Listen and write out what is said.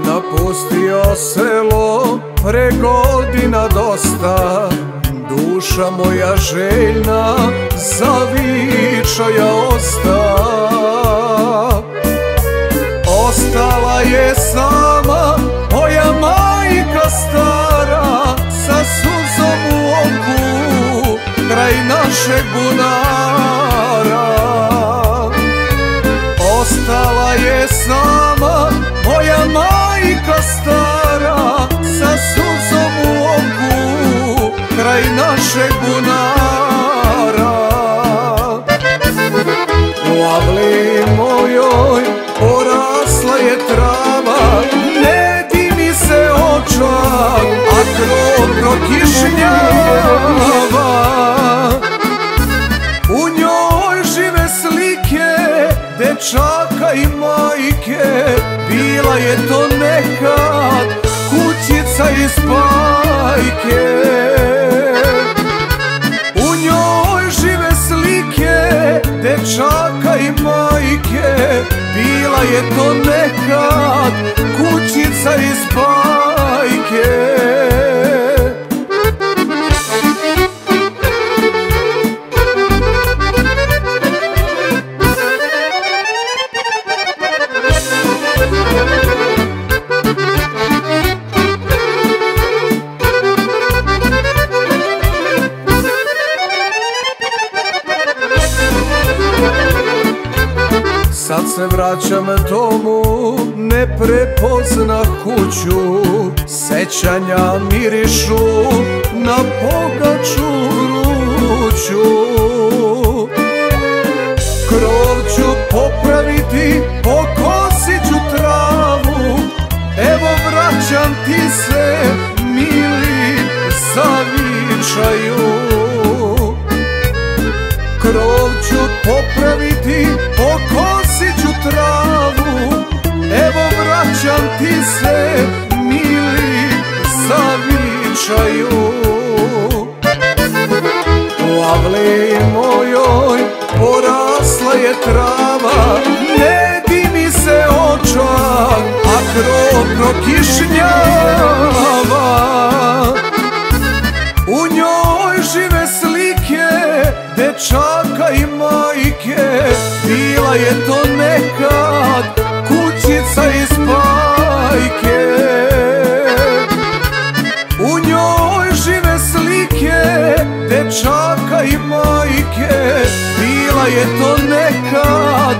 Napustio selo pre godina dosta, duša moja željna zavičaja osta. Ostala je sama moja majka stara, sa suzom u oku kraj našeg bunara. Ostala je sama moja majka stara, sa suzom u oku kraj našeg bunara. U avli mojoj porasla je trava, ne dimi se očak, a krov prokišnjava. U njoj žive slike dečaka i majke, bila je to nekad kućica iz bajke. U njoj žive slike dečaka i majke, bila je to nekad kućica iz bajke. Sad se vraćam domu, ne prepoznah kuću, sećanja mirišu na pogaču vruću. Krov ću popraviti, pokosit ću travu, evo vraćam ti se, mili, zavičaju. Krov ću popraviti, pokosit ću travu, evo vraćam ti se, mili, zavičaju. U avli mojoj porasla je trava, ne dimi se očak, a krov prokišnjava. U njoj žive slike dečaka i majke, bila je to nekad kućica iz bajke. U njoj žive slike dečaka i majke, bila je to nekad